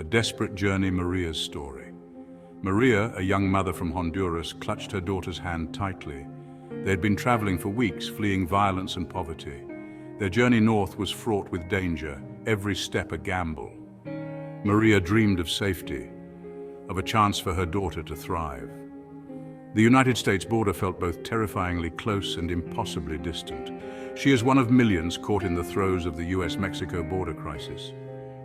A desperate journey, Maria's story. Maria, a young mother from Honduras, clutched her daughter's hand tightly. They had been traveling for weeks, fleeing violence and poverty. Their journey north was fraught with danger, every step a gamble. Maria dreamed of safety, of a chance for her daughter to thrive. The United States border felt both terrifyingly close and impossibly distant. She is one of millions caught in the throes of the US-Mexico border crisis.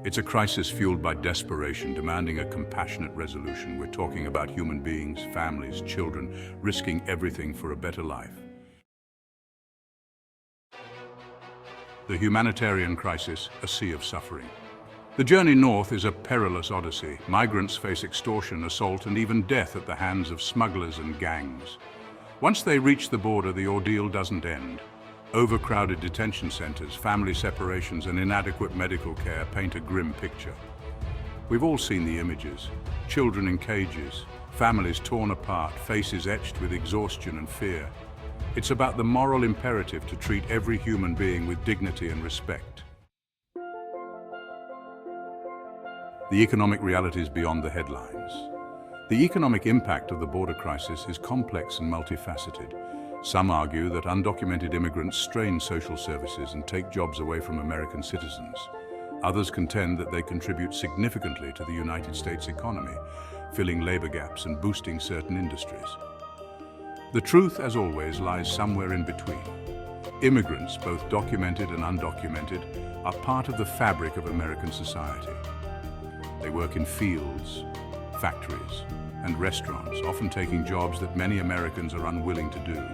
It's a crisis fueled by desperation, demanding a compassionate resolution. We're talking about human beings, families, children, risking everything for a better life. The humanitarian crisis, a sea of suffering. The journey north is a perilous odyssey. Migrants face extortion, assault, and even death at the hands of smugglers and gangs. Once they reach the border, the ordeal doesn't end. Overcrowded detention centers, family separations, and inadequate medical care paint a grim picture. We've all seen the images. Children in cages, families torn apart, faces etched with exhaustion and fear. It's about the moral imperative to treat every human being with dignity and respect. The economic realities beyond the headlines. The economic impact of the border crisis is complex and multifaceted. Some argue that undocumented immigrants strain social services and take jobs away from American citizens. Others contend that they contribute significantly to the United States economy, filling labor gaps and boosting certain industries. The truth, as always, lies somewhere in between. Immigrants, both documented and undocumented, are part of the fabric of American society. They work in fields, factories, and restaurants, often taking jobs that many Americans are unwilling to do.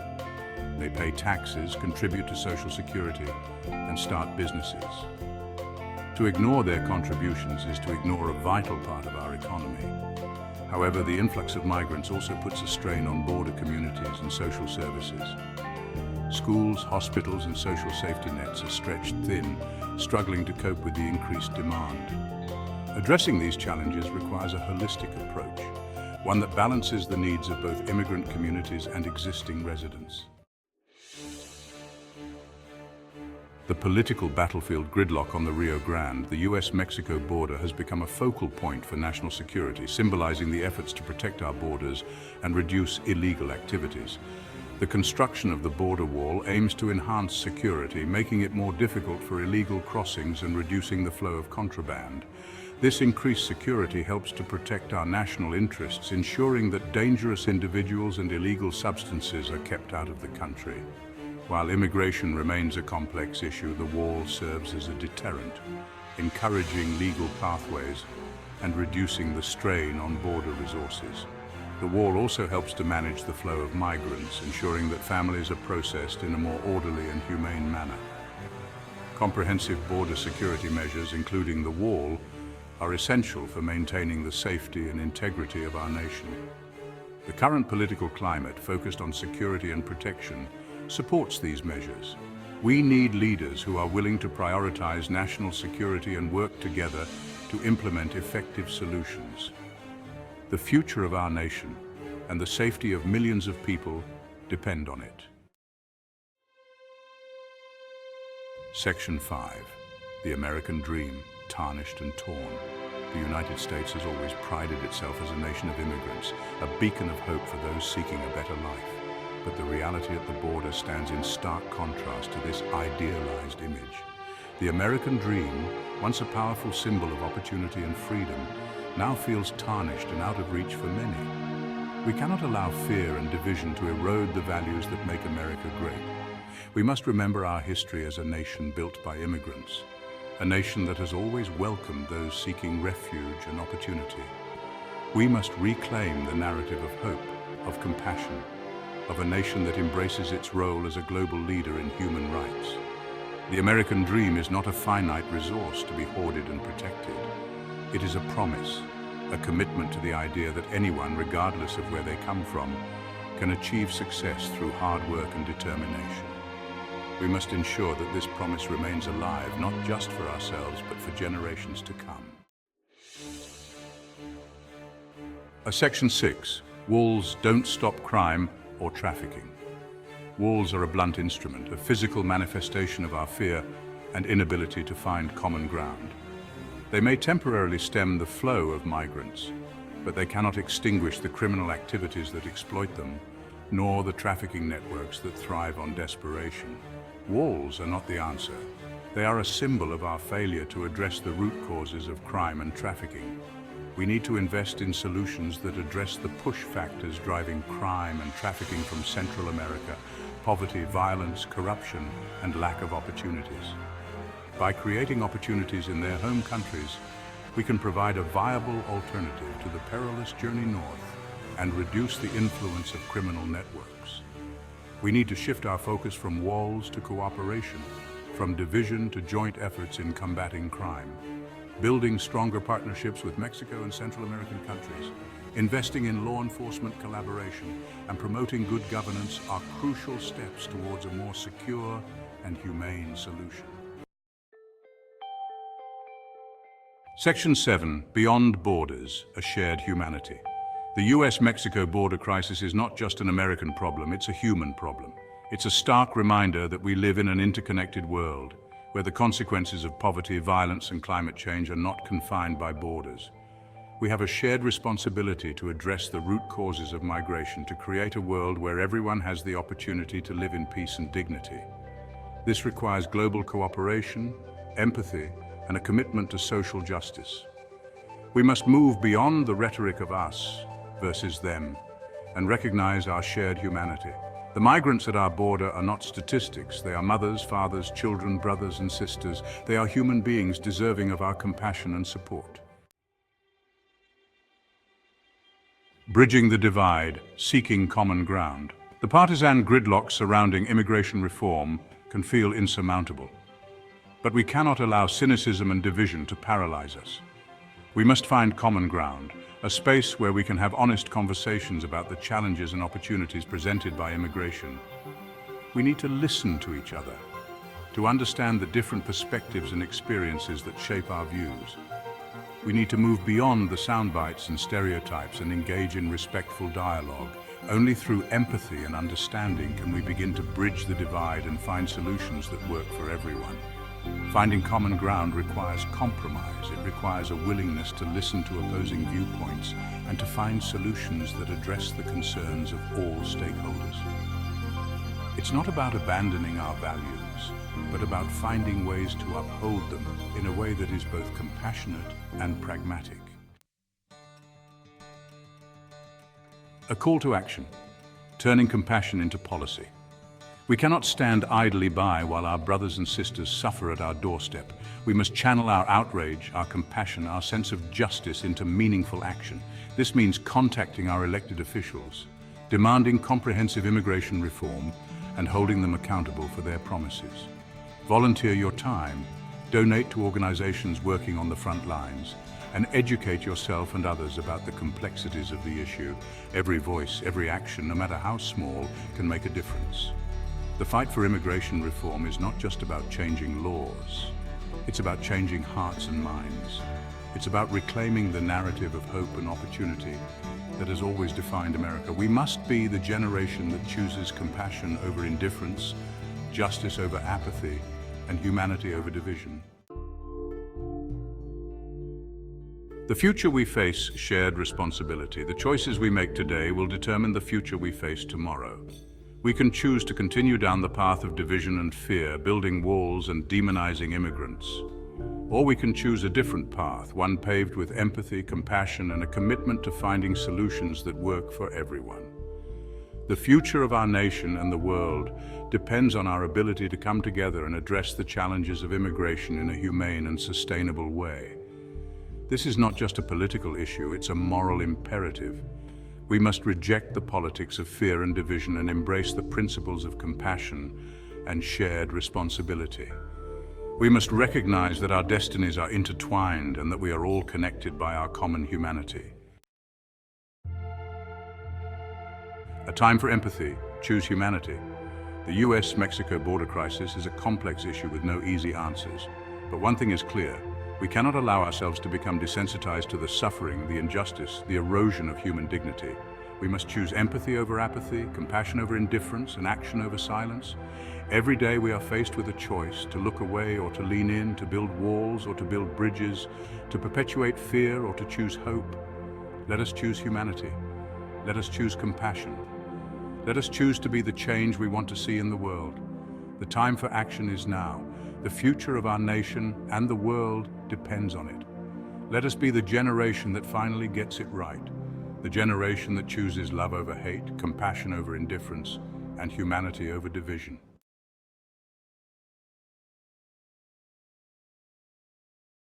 They pay taxes, contribute to Social Security, and start businesses. To ignore their contributions is to ignore a vital part of our economy. However, the influx of migrants also puts a strain on border communities and social services. Schools, hospitals, and social safety nets are stretched thin, struggling to cope with the increased demand. Addressing these challenges requires a holistic approach, one that balances the needs of both immigrant communities and existing residents. The political battlefield gridlock on the Rio Grande, the US-Mexico border, has become a focal point for national security, symbolizing the efforts to protect our borders and reduce illegal activities. The construction of the border wall aims to enhance security, making it more difficult for illegal crossings and reducing the flow of contraband. This increased security helps to protect our national interests, ensuring that dangerous individuals and illegal substances are kept out of the country. While immigration remains a complex issue, the wall serves as a deterrent, encouraging legal pathways and reducing the strain on border resources. The wall also helps to manage the flow of migrants, ensuring that families are processed in a more orderly and humane manner. Comprehensive border security measures, including the wall, are essential for maintaining the safety and integrity of our nation. The current political climate, focused on security and protection, supports these measures. We need leaders who are willing to prioritize national security and work together to implement effective solutions. The future of our nation and the safety of millions of people depend on it. Section 5. The American Dream, tarnished and torn. The United States has always prided itself as a nation of immigrants, a beacon of hope for those seeking a better life. But the reality at the border stands in stark contrast to this idealized image. The American dream, once a powerful symbol of opportunity and freedom, now feels tarnished and out of reach for many. We cannot allow fear and division to erode the values that make America great. We must remember our history as a nation built by immigrants, a nation that has always welcomed those seeking refuge and opportunity. We must reclaim the narrative of hope, of compassion, of a nation that embraces its role as a global leader in human rights. The American dream is not a finite resource to be hoarded and protected. It is a promise, a commitment to the idea that anyone, regardless of where they come from, can achieve success through hard work and determination. We must ensure that this promise remains alive, not just for ourselves, but for generations to come. Section 6. Walls don't stop crime or trafficking. Walls are a blunt instrument, a physical manifestation of our fear and inability to find common ground. They may temporarily stem the flow of migrants, but they cannot extinguish the criminal activities that exploit them, nor the trafficking networks that thrive on desperation. Walls are not the answer. They are a symbol of our failure to address the root causes of crime and trafficking. We need to invest in solutions that address the push factors driving crime and trafficking from Central America: poverty, violence, corruption, and lack of opportunities. By creating opportunities in their home countries, we can provide a viable alternative to the perilous journey north and reduce the influence of criminal networks. We need to shift our focus from walls to cooperation, from division to joint efforts in combating crime. Building stronger partnerships with Mexico and Central American countries, investing in law enforcement collaboration, and promoting good governance are crucial steps towards a more secure and humane solution. Section 7, Beyond Borders, a Shared Humanity. The US-Mexico border crisis is not just an American problem, it's a human problem. It's a stark reminder that we live in an interconnected world, where the consequences of poverty, violence, and climate change are not confined by borders. We have a shared responsibility to address the root causes of migration, to create a world where everyone has the opportunity to live in peace and dignity. This requires global cooperation, empathy, and a commitment to social justice. We must move beyond the rhetoric of us versus them and recognize our shared humanity. The migrants at our border are not statistics. They are mothers, fathers, children, brothers and sisters. They are human beings deserving of our compassion and support. Bridging the divide, seeking common ground. The partisan gridlock surrounding immigration reform can feel insurmountable. But we cannot allow cynicism and division to paralyze us. We must find common ground, a space where we can have honest conversations about the challenges and opportunities presented by immigration. We need to listen to each other, to understand the different perspectives and experiences that shape our views. We need to move beyond the sound bites and stereotypes and engage in respectful dialogue. Only through empathy and understanding can we begin to bridge the divide and find solutions that work for everyone. Finding common ground requires compromise. It requires a willingness to listen to opposing viewpoints and to find solutions that address the concerns of all stakeholders. It's not about abandoning our values, but about finding ways to uphold them in a way that is both compassionate and pragmatic. A call to action, turning compassion into policy. We cannot stand idly by while our brothers and sisters suffer at our doorstep. We must channel our outrage, our compassion, our sense of justice into meaningful action. This means contacting our elected officials, demanding comprehensive immigration reform, and holding them accountable for their promises. Volunteer your time, donate to organizations working on the front lines, and educate yourself and others about the complexities of the issue. Every voice, every action, no matter how small, can make a difference. The fight for immigration reform is not just about changing laws. It's about changing hearts and minds. It's about reclaiming the narrative of hope and opportunity that has always defined America. We must be the generation that chooses compassion over indifference, justice over apathy, and humanity over division. The future we face, shared responsibility. The choices we make today will determine the future we face tomorrow. We can choose to continue down the path of division and fear, building walls and demonizing immigrants. Or we can choose a different path, one paved with empathy, compassion, and a commitment to finding solutions that work for everyone. The future of our nation and the world depends on our ability to come together and address the challenges of immigration in a humane and sustainable way. This is not just a political issue, it's a moral imperative. We must reject the politics of fear and division and embrace the principles of compassion and shared responsibility. We must recognize that our destinies are intertwined and that we are all connected by our common humanity. A time for empathy, choose humanity. The US-Mexico border crisis is a complex issue with no easy answers. But one thing is clear. We cannot allow ourselves to become desensitized to the suffering, the injustice, the erosion of human dignity. We must choose empathy over apathy, compassion over indifference, and action over silence. Every day we are faced with a choice to look away or to lean in, to build walls or to build bridges, to perpetuate fear or to choose hope. Let us choose humanity. Let us choose compassion. Let us choose to be the change we want to see in the world. The time for action is now. The future of our nation and the world depends on it. Let us be the generation that finally gets it right. The generation that chooses love over hate, compassion over indifference, and humanity over division.